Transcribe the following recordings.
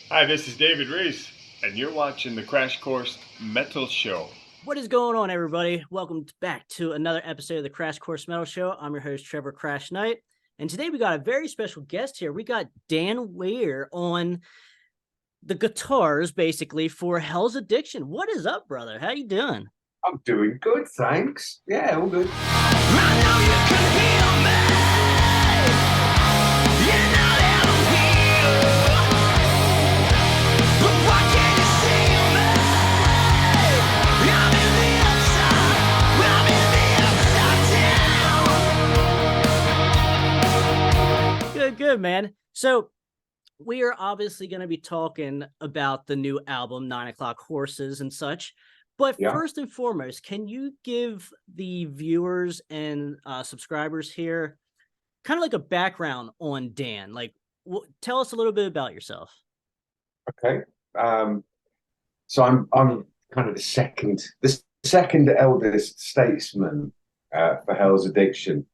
Hi, this is David Reese, and you're watching the Krash Kourse Metal Show. What is going on, everybody? Welcome back to another episode of the Krash Kourse Metal Show. I'm your host, Trevor Crash Knight, and today we got a very special guest here. We got Dan Weir on the guitars, basically, for Hell's Addiction. What is up, brother? How you doing? I'm doing good, thanks. Yeah, all good. I know you can heal me. You know that I'm here. But why can't you see me? I'm in the upside. I'm in the upside down. Good, man. So we are obviously going to be talking about the new album, 9 O'Clock Horses and such. But Yeah. first and foremost, can you give the viewers and subscribers here kind of like a background on Dan? Like, tell us a little bit about yourself. Okay. So I'm kind of the second eldest statesman for Hell's Addiction.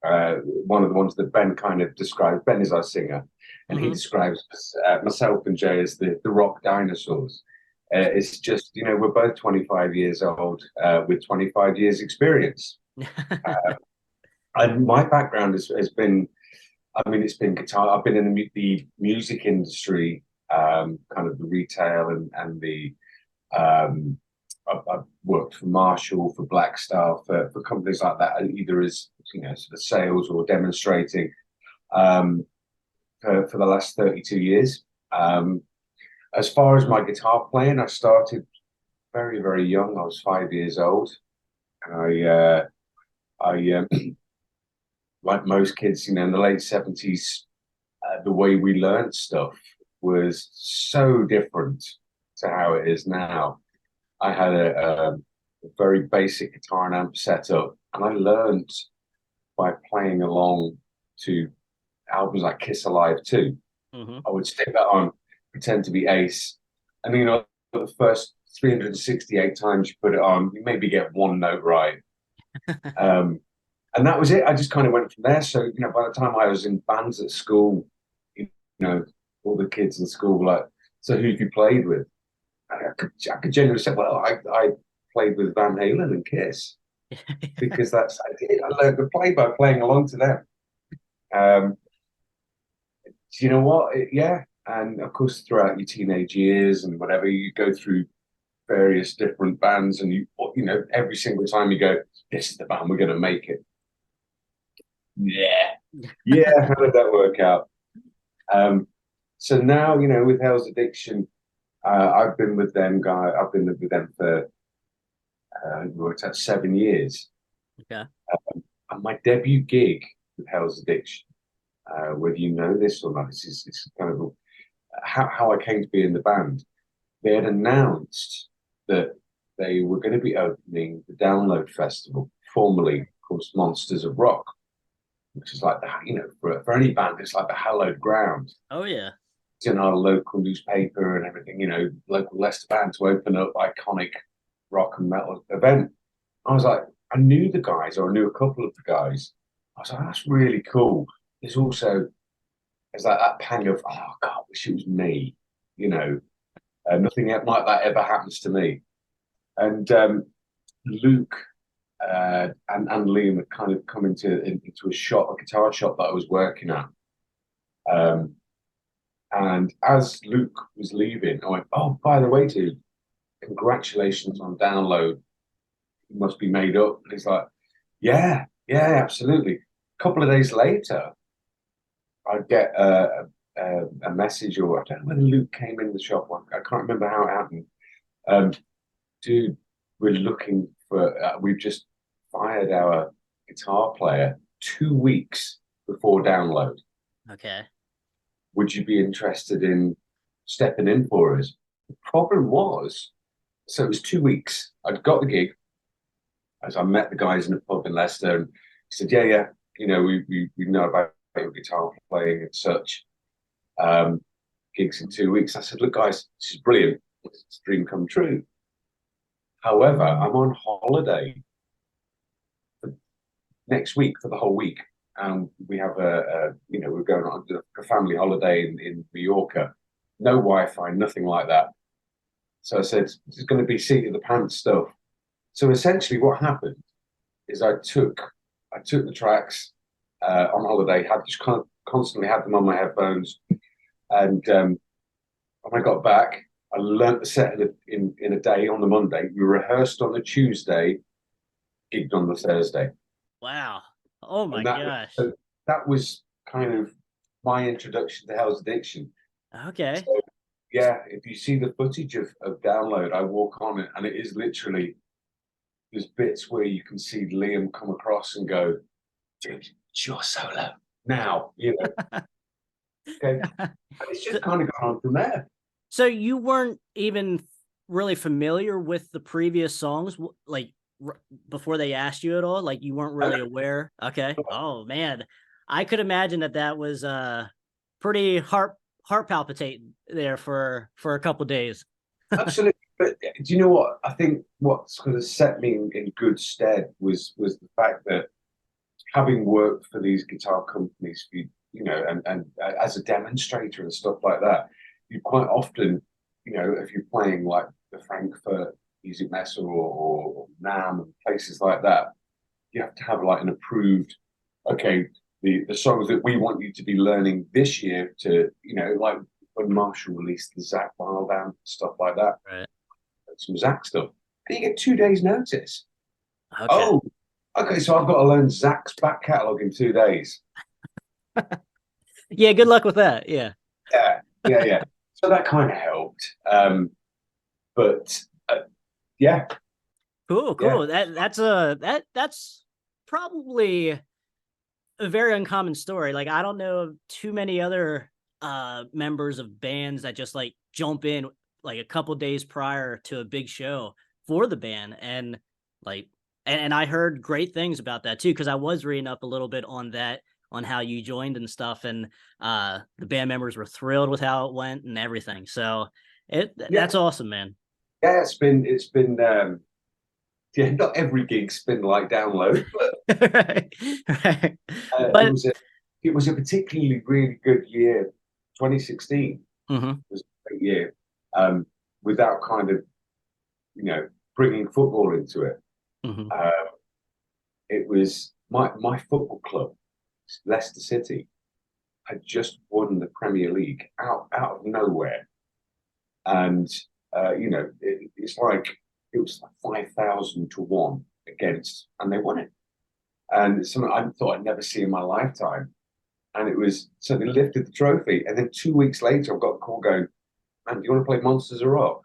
One of the ones that Ben kind of describes. Ben is our singer, and he describes myself and Jay as the rock dinosaurs. It's just, we're both 25 years old with 25 years experience. And my background has been, it's been guitar. I've been in the music industry, kind of the retail and the, I've worked for Marshall, for Blackstar, for companies like that, either as, sort of sales or demonstrating for the last 32 years. As far as my guitar playing, I started very, very young. I was 5 years old. And I like most kids, in the late 70s, the way we learned stuff was so different to how it is now. I had a very basic guitar and amp setup, and I learned by playing along to albums like Kiss Alive 2. I would stick that on, pretend to be Ace, and the first 368 times you put it on, you maybe get one note right. And that was it. I just kind of went from there. So, by the time I was in bands at school, all the kids in school were like, so who have you played with? I could genuinely say, well, I played with Van Halen and Kiss because I did. I learned to play by playing along to them. Do you know what? Yeah. And of course, throughout your teenage years and whatever, you go through various different bands, and every single time you go, this is the band, we're going to make it. Yeah. How did that work out? So now, with Hell's Addiction, I've been with them, I've been with them for worked out 7 years. Okay. And my debut gig with Hell's Addiction, whether you know this or not, it's kind of how I came to be in the band. They had announced that they were going to be opening the Download Festival, formerly, of course, Monsters of Rock, which is like for any band, it's like the hallowed ground. Oh yeah. It's in our local newspaper and everything. Local Leicester band to open up iconic rock and metal event. I was like, I knew the guys, or I knew a couple of the guys. I was like, that's really cool. There's like that pang of, oh God, I wish it was me. Nothing like that ever happens to me. And Luke and Liam had kind of come into a guitar shop that I was working at. And as Luke was leaving, I went, oh, by the way, dude, congratulations on Download. You must be made up. And he's like, yeah, absolutely. A couple of days later, I get a message, or I don't know whether Luke came in the shop. I can't remember how it happened. Dude, we're looking for, we've just fired our guitar player 2 weeks before Download. Okay. Would you be interested in stepping in for us? The problem was, so it was 2 weeks. I'd got the gig, as I met the guys in the pub in Leicester, and he said, yeah, we know about your guitar playing and such. Gigs in 2 weeks. I said, look, guys, this is brilliant. It's a dream come true. However, I'm on holiday next week for the whole week. We have we're going on a family holiday in Mallorca. no Wi-Fi, nothing like that. So I said, this is going to be seat of the pants stuff. So essentially what happened is I took the tracks on holiday, had just constantly had them on my headphones. And when I got back, I learnt the set in a day on the Monday. We rehearsed on the Tuesday, gigged on the Thursday. Wow. Oh my And that, gosh. so that was kind of my introduction to Hell's Addiction. Okay. So, yeah, if you see the footage of Download, I walk on it, and it is literally, there's bits where you can see Liam come across and go, dude, it's your solo now, you know. Okay. And it's just kind of gone on from there. So you weren't even really familiar with the previous songs, like before they asked you at all? Like you weren't really aware? Okay. Oh man, I could imagine that was pretty heart palpitating there for a couple days. Absolutely. But do you know what? I think what sort of set me in good stead was the fact that having worked for these guitar companies, you know, and as a demonstrator and stuff like that, you quite often, you know, if you're playing like the Frankfurt Music Messe or NAMM and places like that, you have to have like an approved, okay, the songs that we want you to be learning this year to, you know, like when Marshall released the Zach Wild album, stuff like that, Right. some Zach stuff, and you get 2 days notice. Okay. Oh, okay, so I've got to learn Zach's back catalogue in 2 days. Yeah, good luck with that. Yeah. Yeah. So that kind of helped. But yeah. Cool. Yeah. That's probably a very uncommon story. Like I don't know of too many other members of bands that just like jump in like a couple days prior to a big show for the band, and like and I heard great things about that too, because I was reading up a little bit on that, on how you joined and stuff, and the band members were thrilled with how it went and everything. So that's awesome, man. Yeah, it's been yeah, not every gig's been like Download, but right. But it was a particularly really good year. 2016 was a great year, without kind of, you know, bringing football into it. It was my football club, Leicester City, had just won the Premier League out of nowhere, and you know, it's like it was like 5,000 to 1 against, and they won it. And it's something I thought I'd never see in my lifetime. And it was, so they lifted the trophy. And then 2 weeks later, I've got a call going, man, do you want to play Monsters of Rock?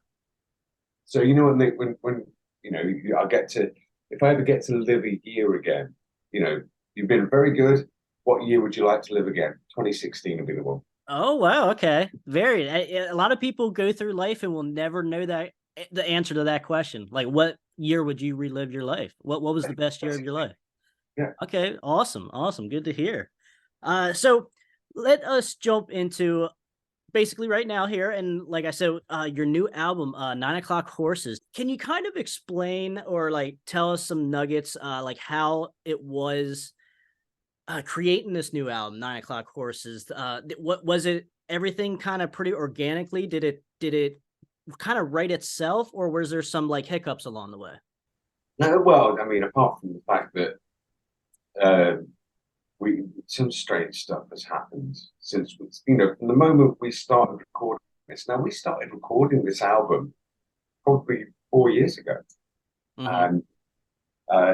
So, you know, when you know, I get to, if I ever get to live a year again, you know, you've been very good. What year would you like to live again? 2016 will be the one. Oh, wow. Okay. Very. A lot of people go through life and will never know that the answer to that question. Like, what year would you relive your life? What was the best year of your life? Yeah. Okay. Awesome. Good to hear. So let us jump into basically right now here. And like I said, your new album, 9 O'Clock Horses. Can you kind of explain or like tell us some nuggets, like how it was creating this new album, 9 O'Clock Horses? What was it? Everything kind of pretty organically? Did it kind of write itself, or was there some like hiccups along the way? No, well, I mean, apart from the fact that some strange stuff has happened since, you know, from the moment we started recording this. Now, we started recording this album probably 4 years ago, and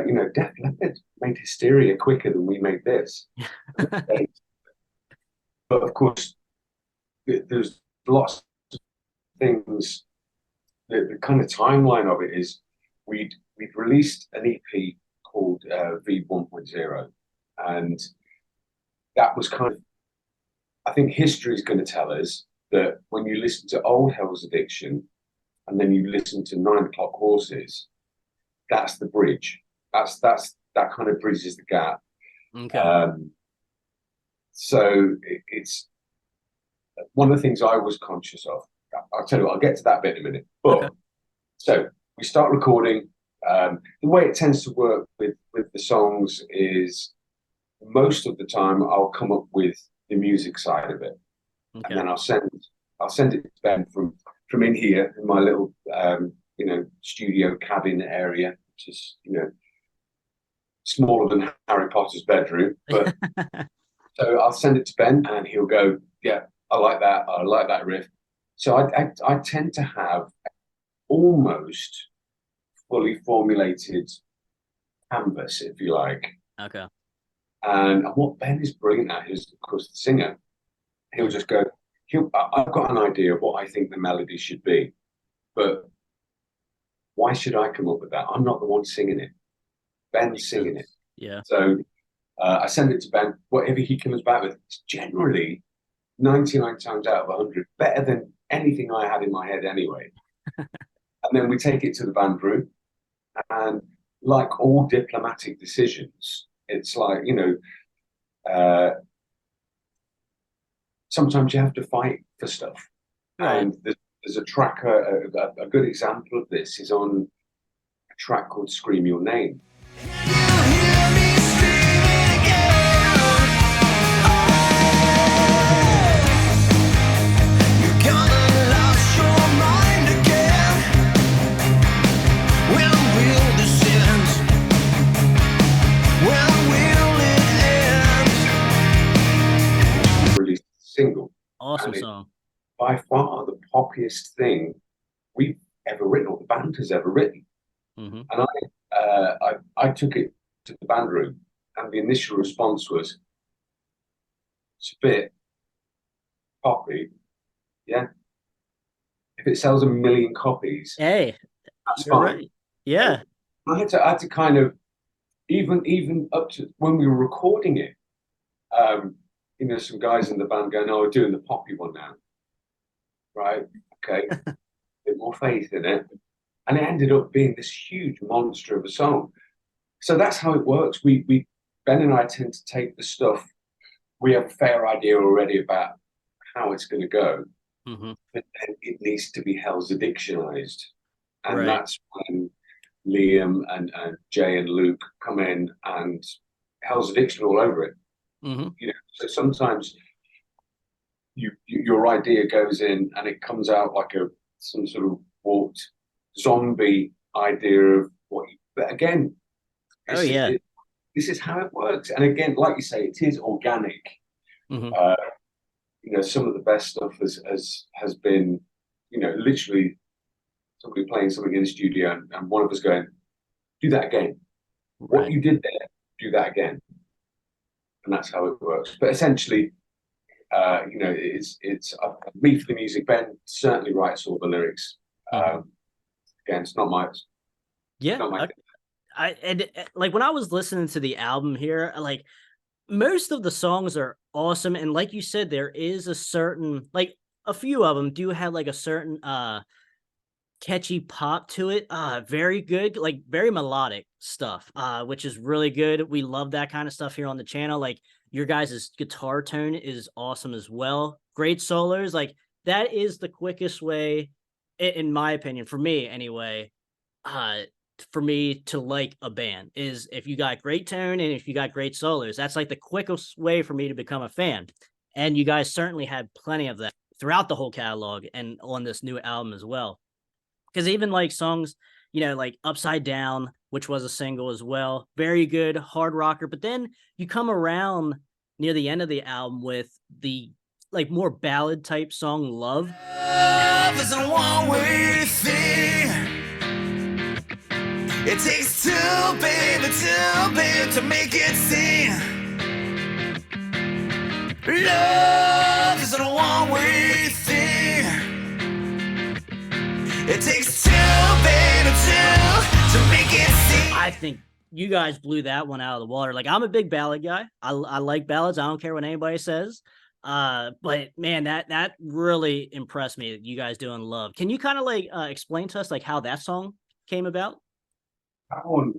you know, Def Leppard made Hysteria quicker than we made this. But of course, there's lots of things. The kind of timeline of it is we'd released an EP called V 1.0, and that was kind of, I think history is going to tell us that when you listen to old Hell's Addiction and then you listen to 9 O'Clock Horses, that's the bridge. That kind of bridges the gap. Okay. So it's one of the things I was conscious of. I'll tell you what, I'll get to that bit in a minute. But so we start recording. The way it tends to work with the songs is most of the time I'll come up with the music side of it, and then I'll send I'll send it to Ben from in here in my little studio cabin area, which is smaller than Harry Potter's bedroom. But so I'll send it to Ben, and he'll go, "Yeah, I like that. I like that riff." So I tend to have almost fully formulated canvas, if you like. Okay. And what Ben is brilliant at is, of course, the singer. He'll just go, I've got an idea of what I think the melody should be, but why should I come up with that? I'm not the one singing it. Ben's singing it. Yeah. So I send it to Ben. Whatever he comes back with, it's generally 99 times out of 100 better than anything I had in my head anyway. And then we take it to the band room, and like all diplomatic decisions, it's like, sometimes you have to fight for stuff. Right. And there's a track, a good example of this is on a track called Scream Your Name. Released a single. Awesome song. By far the poppiest thing we've ever written, or the band has ever written. Mm-hmm. And I took it to the band room, and the initial response was, "It's a bit poppy, yeah. If it sells 1 million copies, Hey, that's you're fine." right. Yeah. I had to kind of, even up to when we were recording it, some guys in the band going, "Oh, we're doing the poppy one now." Right? Okay. A bit more faith in it. And it ended up being this huge monster of a song. So that's how it works. Ben and I tend to take the stuff, we have a fair idea already about how it's going to go, Mm-hmm. but then it needs to be Hell's Addictionized. And Right. that's when Liam and Jay and Luke come in and Hell's Addiction all over it. Mm-hmm. So sometimes your idea goes in and it comes out like some sort of warped zombie idea of but again, Oh yeah. This is how it works. And again, like you say, it is organic. Mm-hmm. Some of the best stuff has been, literally somebody playing something in the studio and one of us going, "Do that again. Right. What you did there, do that again." And that's how it works. But essentially, it's me for the music. Ben certainly writes all the lyrics. Again, it's not my. Yeah. Not my Like when I was listening to the album here, like most of the songs are awesome, and like you said, there is a certain, like a few of them do have like a certain catchy pop to it. Very good, like very melodic stuff, which is really good. We love that kind of stuff here on the channel. Like your guys' guitar tone is awesome as well. Great solos. Like that is the quickest way, in my opinion, for me anyway, for me to like a band is if you got great tone and if you got great solos. That's like the quickest way for me to become a fan. And you guys certainly had plenty of that throughout the whole catalog and on this new album as well. Because even like songs, like Upside Down, which was a single as well, very good hard rocker. But then you come around near the end of the album with the like more ballad type song, Love. Love is a one-way thing. It takes two, baby, to make it sing. Love is a one-way thing. It takes two, baby, to make it sing. I think you guys blew that one out of the water. Like I'm a big ballad guy. I like ballads. I don't care what anybody says. But man, that really impressed me. You guys doing Love. Can you kind of like explain to us like how that song came about? That one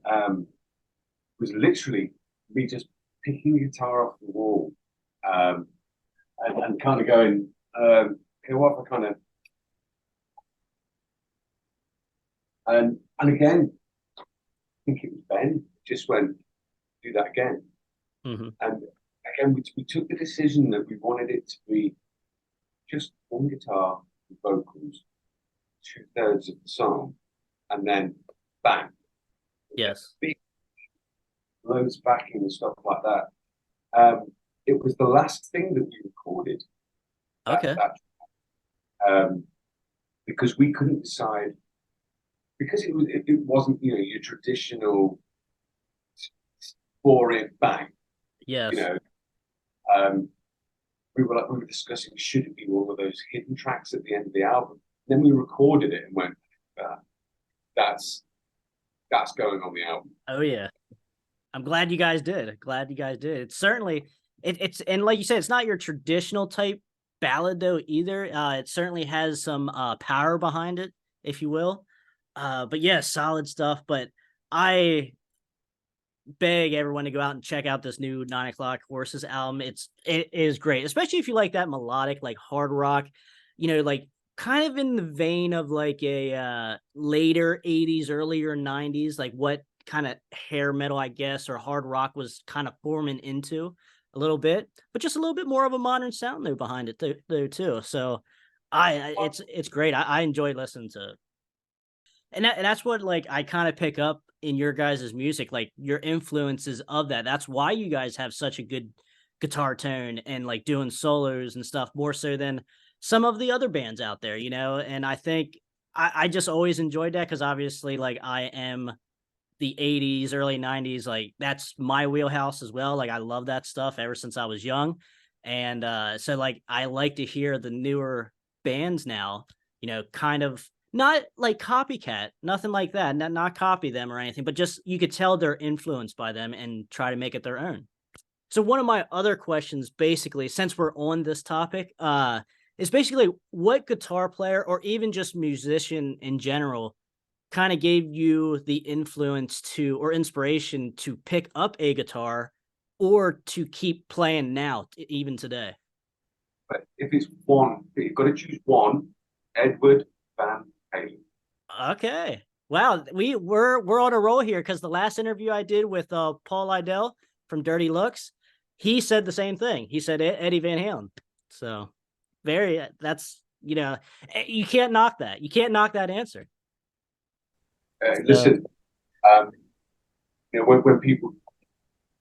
was literally me just picking the guitar off the wall and kind of going, okay, what if I kind of and again, I think it was Ben just went, "Do that again." Mm-hmm. And again, we took the decision that we wanted it to be just one guitar, vocals, 2/3 of the song, and then bang, Yes. big loads backing and stuff like that. It was the last thing that we recorded. Okay. Um, because we couldn't decide, because it wasn't, you know, your traditional boring bang, Yes. you know. We were discussing, should it be one of those hidden tracks at the end of the album? Then we recorded it and went, that's going on the album. Oh yeah. I'm glad you guys did. Glad you guys did. It's certainly it's and like you said, it's not your traditional type ballad though either. It certainly has some power behind it, if you will. But yeah, solid stuff. But I beg everyone to go out and check out this new 9 O'Clock Horses album. It is great, especially if you like that melodic, like hard rock, you know, like kind of in the vein of like a later 80s, earlier 90s, like what kind of hair metal, I guess, or hard rock was kind of forming into a little bit, but just a little bit more of a modern sound though behind it though too. So it's great. I enjoy listening to it. And that's what like I kind of pick up in your guys' music, like your influences of that. That's why you guys have such a good guitar tone and like doing solos and stuff more so than some of the other bands out there, you know? And I think I just always enjoyed that because obviously like I am the 80s, early 90s, like that's my wheelhouse as well. Like I love that stuff ever since I was young. And so like I like to hear the newer bands now, you know, kind of not like copycat, nothing like that, not copy them or anything, but just you could tell they're influenced by them and try to make it their own. So one of my other questions, basically, since we're on this topic, is basically what guitar player or even just musician in general kind of gave you the influence to or inspiration to pick up a guitar or to keep playing now, even today? But if it's one, you've got to choose one, Edward Van Halen. Okay. Wow, we're on a roll here because the last interview I did with Paul Lydell from Dirty Looks, he said the same thing. He said Eddie Van Halen. So that's you can't knock that. You can't knock that answer. Listen, you know, when people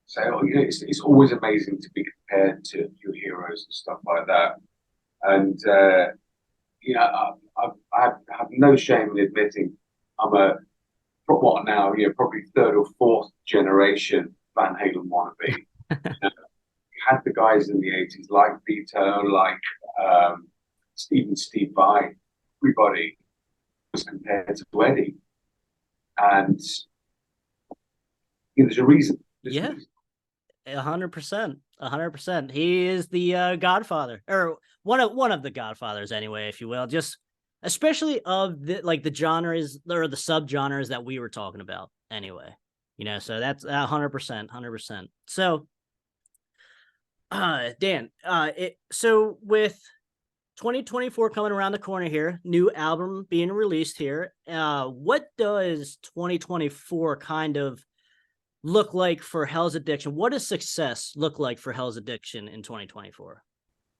say, "Oh, you know, it's always amazing to be compared to your heroes and stuff like that," and you know, I have no shame in admitting I'm what now, you know, probably third or fourth generation Van Halen wannabe. You know, had the guys in the 80s like Vito, like Steve Vai, everybody was compared to Eddie. And you know, there's a reason. Yeah. 100%. 100%. He is the godfather, or one of the godfathers anyway, if you will. Just especially of the like the genres or the subgenres that we were talking about anyway. You know, so that's 100%, 100%. So Dan, so with 2024 coming around the corner here, new album being released here, what does 2024 kind of look like for Hell's Addiction? What does success look like for Hell's Addiction in 2024?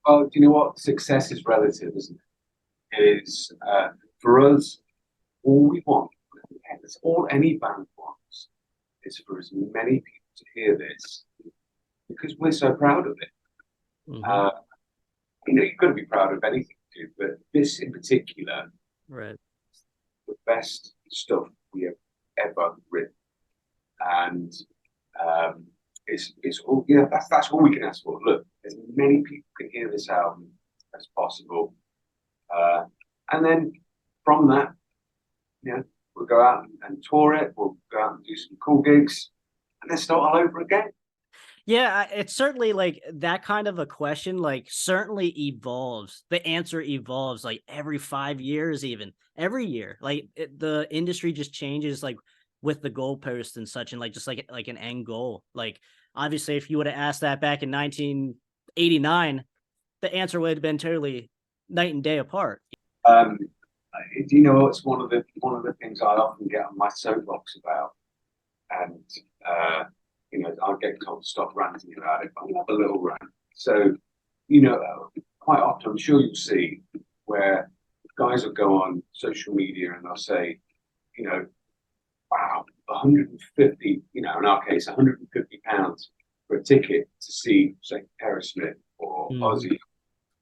Well, do you know what? Success is relative, isn't it? It is for us, all we want, it's all any band wants, is for as many people to hear this because we're so proud of it. Mm-hmm. You know, you've got to be proud of anything you do, but this in particular, Right, the best stuff we have ever written. And it's all, you know, that's all we can ask for. Look, as many people can hear this album as possible, and then from that, you know, we'll go out and tour it. We'll go out and do some cool gigs, and then start all over again. yeah, it's certainly like that kind of a question, like certainly evolves. The answer evolves like every 5 years, even every year. Like the industry just changes, like with the goalposts and such, and like just like an end goal. Like obviously, if you would have asked that back in 1989, the answer would have been totally night and day apart. Do you know it's one of the things I often get on my soapbox about, and you know, I get told to stop ranting about it, but I have a little rant. So, you know, quite often, I'm sure you'll see where guys will go on social media and they'll say, you know, wow, 150, you know, in our case, £150 for a ticket to see, say, Aerosmith or Ozzy,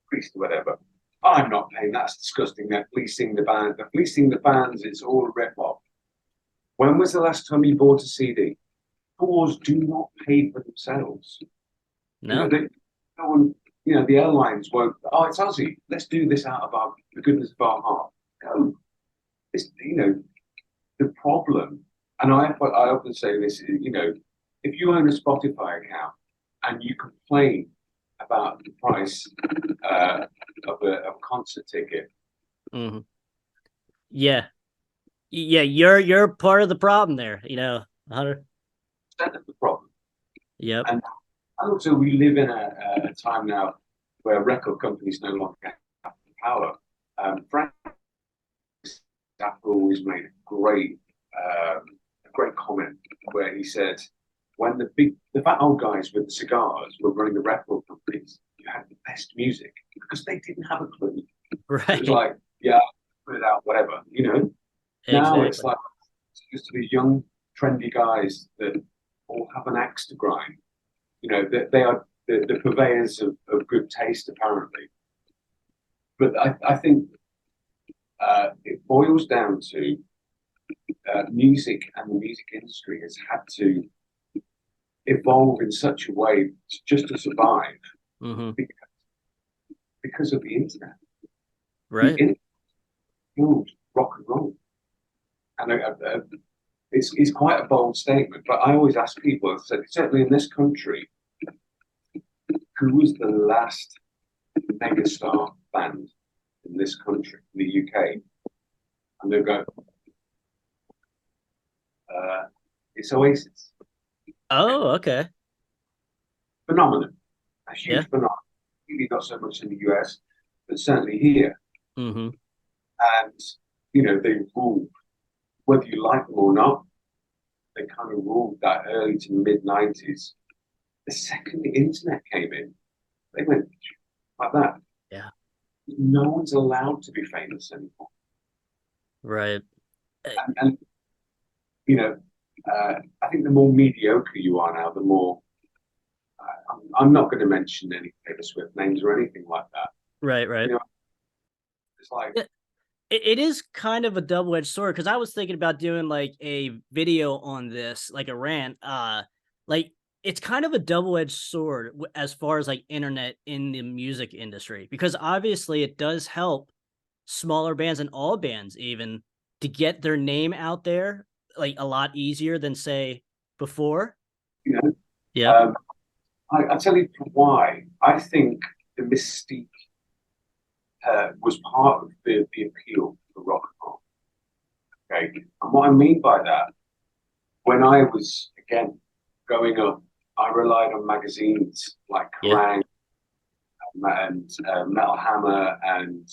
Priest, or whatever. I'm not paying. That's disgusting. They're fleecing the band. They're fleecing the fans. It's all a rip-off. When was the last time you bought a CD? Tours do not pay for themselves. No. No one, the airlines won't. Oh, it's Ozzy. Let's do this out of the goodness of our heart. No, it's the problem. And I often say this. If you own a Spotify account and you complain about the price of a concert ticket, yeah, you're part of the problem there. 100. That's the problem. Yep. And also, we live in a time now where record companies no longer have the power. Frank Zappa always made a great comment where he said, when the fat old guys with the cigars were running the record companies, you had the best music because they didn't have a clue. Right. It was like, yeah, put it out, whatever, Now Exactly. it's like it's just the young, trendy guys that all have an axe to grind. They are the purveyors of good taste, apparently. But I think it boils down to music, and the music industry has had to evolve in such a way just to survive because of the internet. Right. The internet fueled rock and roll. And it's quite a bold statement, but I always ask people, certainly in this country, who was the last megastar band in this country, in the UK? And they'll go, it's Oasis. Oh, okay. Phenomenon. A huge phenomenon. Really not so much in the US, but certainly here. And, they ruled, whether you like them or not, they kind of ruled that early to mid 90s. The second the internet came in, they went like that. Yeah. No one's allowed to be famous anymore. Right. And I think the more mediocre you are now, the more. I'm not going to mention any Taylor Swift names or anything like that. Right. It's like it is kind of a double-edged sword, because I was thinking about doing like a video on this, like a rant. Like it's kind of a double-edged sword as far as like internet in the music industry, because obviously it does help smaller bands and all bands even to get their name out there like a lot easier than say before. Yeah. I tell you why. I think the mystique was part of the appeal for rock and roll. Okay, and what I mean by that, when I was again growing up, I relied on magazines like Kerrang and Metal Hammer, and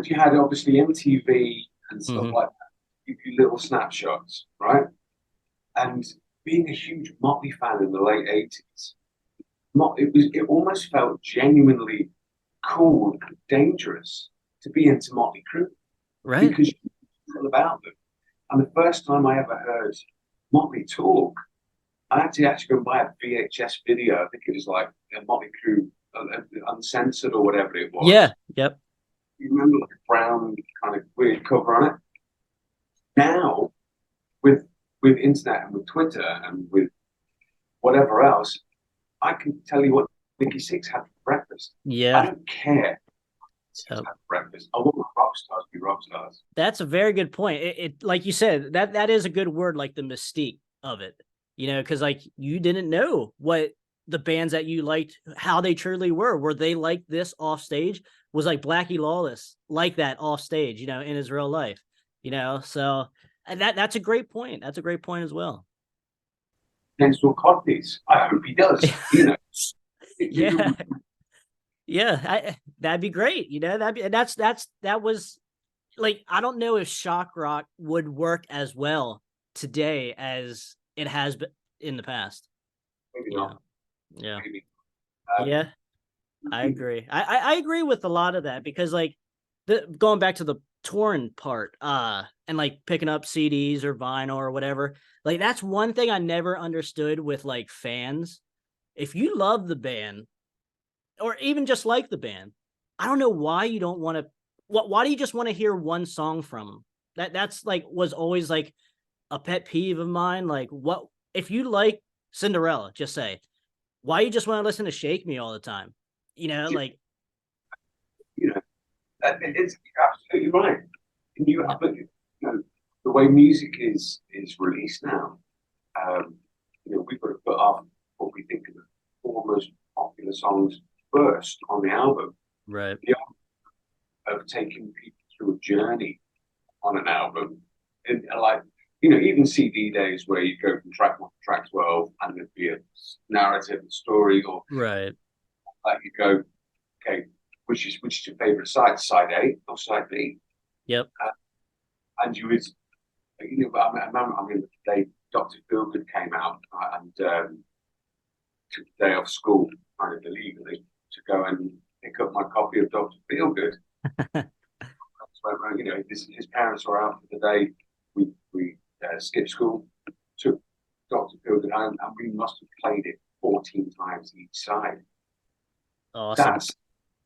you had obviously MTV and stuff like that. Give you little snapshots, right? And being a huge Motley fan in the late 80s, it almost felt genuinely cool and dangerous to be into Motley Crue, right? Because you knew all about them. And the first time I ever heard Motley talk, I had to actually go and buy a VHS video. I think it was like a Motley Crue uncensored or whatever it was. Yeah. Yep. You remember like a brown kind of weird cover on it. Now, with internet and with Twitter and with whatever else, I can tell you what Nicky Six had for breakfast. Yeah. I don't care. Had for breakfast. I want my rock stars to be rock stars. That's a very good point. It like you said, that is a good word, like the mystique of it. Because like you didn't know what the bands that you liked, how they truly were. Were they like this off stage? Was like Blackie Lawless like that off stage, in his real life, So that's a great point. That's a great point as well. Denzel Cotties. I hope he does. Yeah. Yeah, that'd be great. That was like, I don't know if shock rock would work as well today as it has been in the past. Maybe not. Yeah. Maybe. Yeah. I agree. I agree with a lot of that because like going back to the touring part, and like picking up CDs or vinyl or whatever, like that's one thing I never understood with like fans. If you love the band or even just like the band, I don't know why you don't want to. Why do you just want to hear one song from them? That's like was always like a pet peeve of mine. Like, what if you like Cinderella? Just say, why you just want to listen to Shake Me all the time? Like, You know, it's absolutely right. And you have, the way music is released now. Um, we've got to put up what we think are the four most popular songs first on the album. right. The art of taking people through a journey on an album, and like even CD days where you go from track 1 to track 12, and there'd be a narrative, a story, or Right. like you go, okay, which is your favorite side A or side B? Yep. And you would, I remember, the day Dr. Feelgood came out, and took the day off school, kind of illegally, to go and pick up my copy of Dr. Feelgood. His parents were out for the day. We skipped school, took Dr. Feelgood home, and we must have played it 14 times each side. Awesome.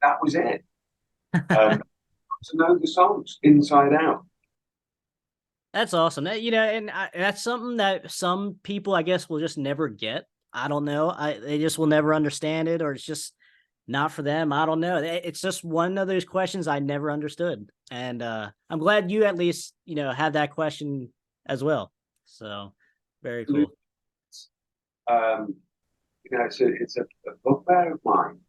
That was it. To know the songs inside out. That's awesome. That's something that some people, I guess, will just never get. I don't know. They just will never understand it, or it's just not for them. I don't know. It's just one of those questions I never understood, and I'm glad you at least had that question as well. So very cool. It's a bugbear of mine.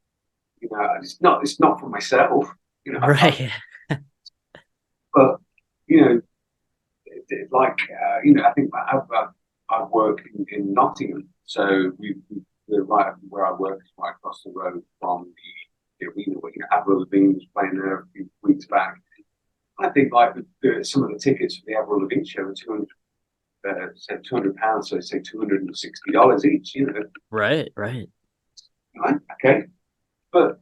It's not for myself. Right. But I think I work in Nottingham, so we're right up where I work is right across the road from the arena where Avril Lavigne was playing there a few weeks back. I think some of the tickets for the Avril Lavigne show are £200, so say $260 each. Right. Right? Okay, but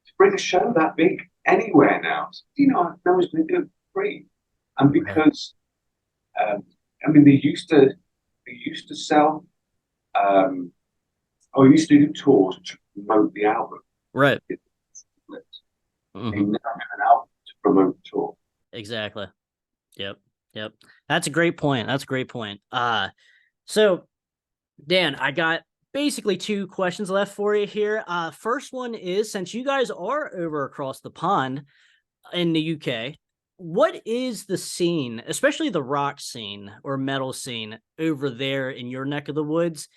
to bring a show that big anywhere now, no one's going to do it for free, and because they used to sell, used to do tours to promote the album. Right. Mm-hmm. They never have an album to promote the tour. Exactly. Yep. That's a great point. So Dan, I got basically 2 questions left for you here. First one is, since you guys are over across the pond in the UK, what is the scene, especially the rock scene or metal scene over there in your neck of the woods?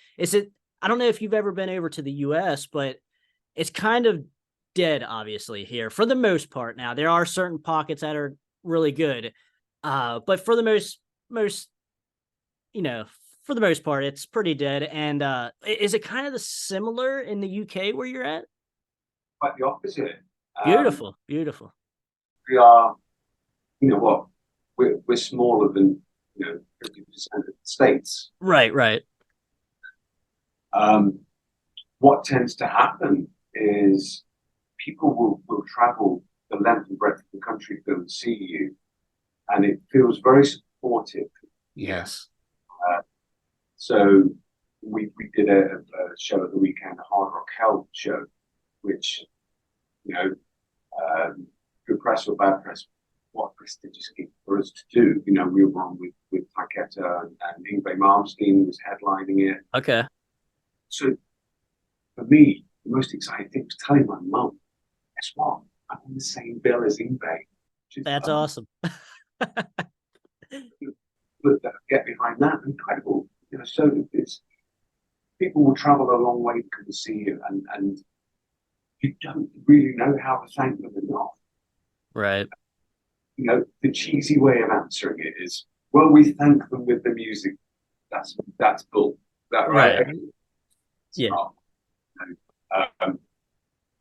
I don't know if you've ever been over to the US, but it's kind of dead, obviously, here for the most part. Now, there are certain pockets that are really good. But for the most, for the most part, it's pretty dead. And is it kind of the similar in the UK where you're at? Quite the opposite. Beautiful. We are, we're smaller than 50% of the states. Right. What tends to happen is people will travel the length and breadth of the country to go and see you, and it feels very supportive. Yes. So we did a show at the weekend, a Hard Rock Hell show, which good press or bad press, what prestigious gig for us to do. We were on with Taketa and Yngwie Malmsteen was headlining it. Okay. So for me, the most exciting thing was telling my mum, guess what? I'm on the same bill as Yngwie. That's awesome. Get behind that, incredible. So it's people will travel a long way to come and see you, and you don't really know how to thank them enough. Right. The cheesy way of answering it is, well, we thank them with the music. That's bull. That right? Yeah.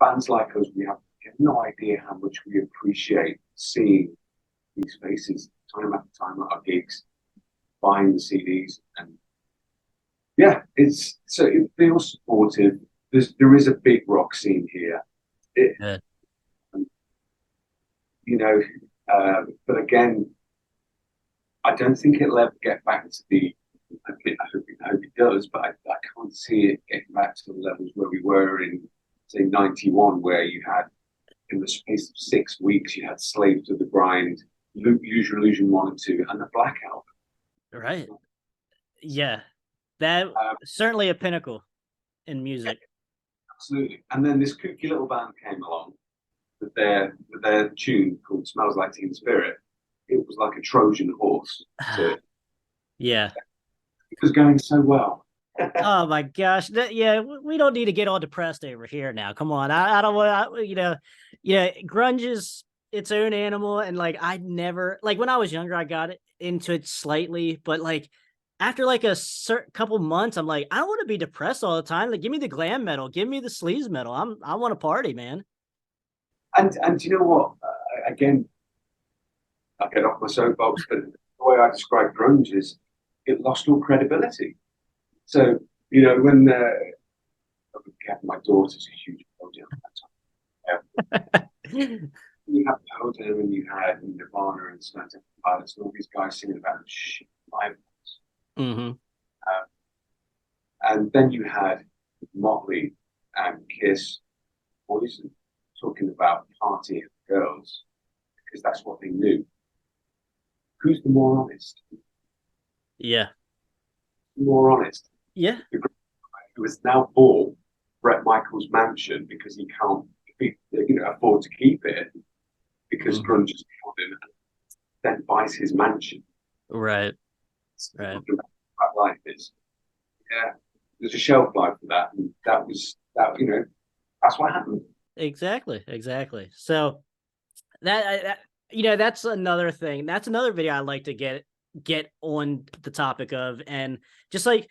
Bands like us, we have no idea how much we appreciate seeing these faces time after time at our gigs, buying the CDs, and it feels supportive. there is a big rock scene here. Yeah. You know, but again, I don't think it'll ever get back to the. I hope it does, but I can't see it getting back to the levels where we were in, say, '91, where you had, in the space of 6 weeks, you had Slave to the Grind, Use Your Illusion 1 and 2, and the Black Album. Right. Yeah. That certainly a pinnacle in music. Absolutely. And then this kooky little band came along with their tune called Smells Like Teen Spirit. It was like a Trojan horse. Yeah. It was going so well. Oh my gosh. Yeah, we don't need to get all depressed over here now. Come on. I don't want, grunge is its own animal. And like, I never, like when I was younger, I got into it slightly, but like after like a certain couple months, I'm like, I don't want to be depressed all the time. Like, give me the glam metal, give me the sleaze metal. I want to party, man. And you know what? Again, I get off my soapbox, but the way I describe grunge is it lost all credibility. So, when my daughter's a huge Pearl Jam fan. You have Pearl Jam and you had Nirvana and Stone Temple Pilots and all these guys singing about shit live. Mm-hmm. And then you had Motley and Kiss, Poison, talking about partying girls because that's what they knew. Who's the more honest? Yeah. More honest. Yeah. Who has now bought Bret Michaels' mansion because he can't afford to keep it because grunge has killed him, then buys his mansion. Right. Right. Life is. Yeah. There's a shelf life for that. And that's what happened. Exactly. So that's another thing. That's another video I like to get on the topic of, and just like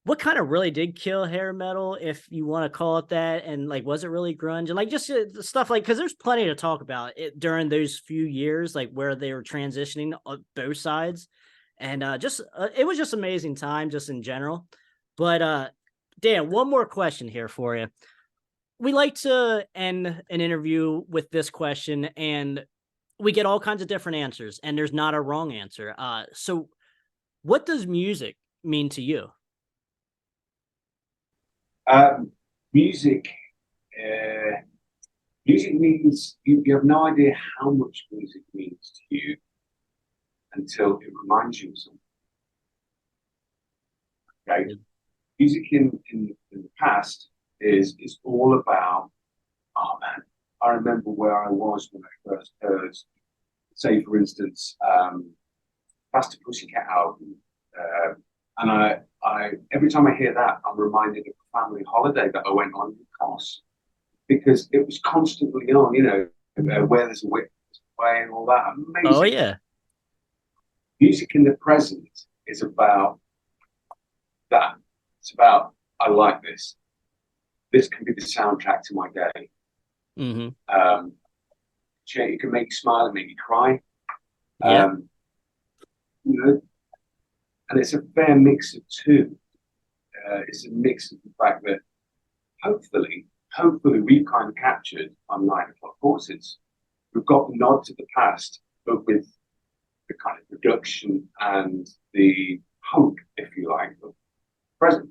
what kind of really did kill hair metal, if you want to call it that, and like was it really grunge, and like just stuff like, because there's plenty to talk about it during those few years, like where they were transitioning on both sides, and it was just amazing time just in general. But Dan, one more question here for you. We like to end an interview with this question, and we get all kinds of different answers, and there's not a wrong answer. So what does music mean to you? Music means you have no idea how much music means to you until it reminds you of something. Okay, music in the past is all about, oh man, I remember where I was when I first heard, say for instance, Faster Pussycat album, and I every time I hear that, I'm reminded of a family holiday that I went on in Kourse, because it was constantly on, where there's a witch way and all that. Amazing. Oh yeah. Music in the present is about that. It's about, I like this. This can be the soundtrack to my day. Mm-hmm. It can make you smile and make you cry. Yeah. And it's a fair mix of two. It's a mix of the fact that hopefully we've kind of captured on 9 o'clock courses. We've got the nod to the past, but with the kind of production and the hope, if you like, of the present.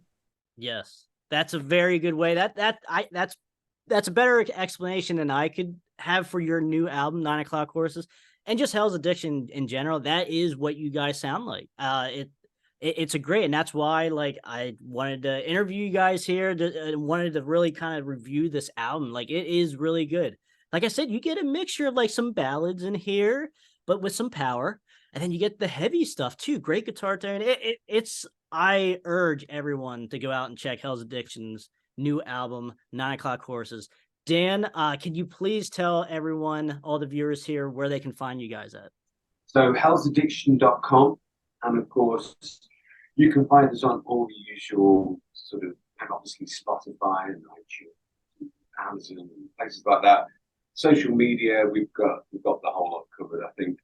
Yes, that's a very good way. That's a better explanation than I could have for your new album, 9 o'clock courses, and just Hell's Addiction in general. That is what you guys sound like. It's a great, and that's why like I wanted to interview you guys here and wanted to really kind of review this album. Like it is really good. Like I said, you get a mixture of like some ballads in here, but with some power, and then you get the heavy stuff too. Great guitar tone. I urge everyone to go out and check Hell's Addiction's new album, 9 o'clock courses. Dan, can you please tell everyone, all the viewers here, where they can find you guys at? So hellsaddiction.com, and of course you can find us on all the usual sort of, and obviously Spotify and iTunes, Amazon, and places like that. Social media, we've got the whole lot covered. I think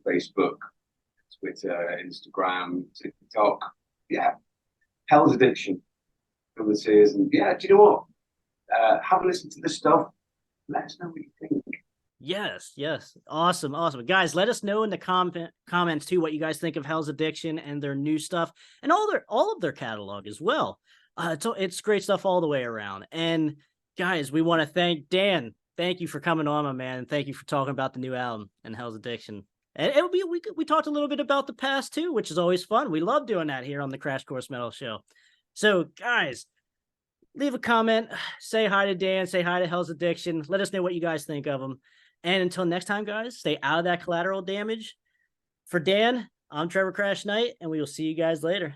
Facebook, Twitter, Instagram, TikTok. Yeah, Hell's Addiction. this is. And yeah, do you know what? Have a listen to the stuff. Let us know what you think. Yes, yes. Awesome, awesome. Guys, let us know in the comments too what you guys think of Hell's Addiction and their new stuff and all of their catalog as well. It's great stuff all the way around. And guys, we want to thank Dan. Thank you for coming on, my man, and thank you for talking about the new album and Hell's Addiction. And we talked a little bit about the past too, which is always fun. We love doing that here on the Krash Kourse Metal Show. So, guys, leave a comment, say hi to Dan, say hi to Hell's Addiction. Let us know what you guys think of them. And until next time, guys, stay out of that collateral damage. For Dan, I'm Trevor Krash Knight, and we will see you guys later.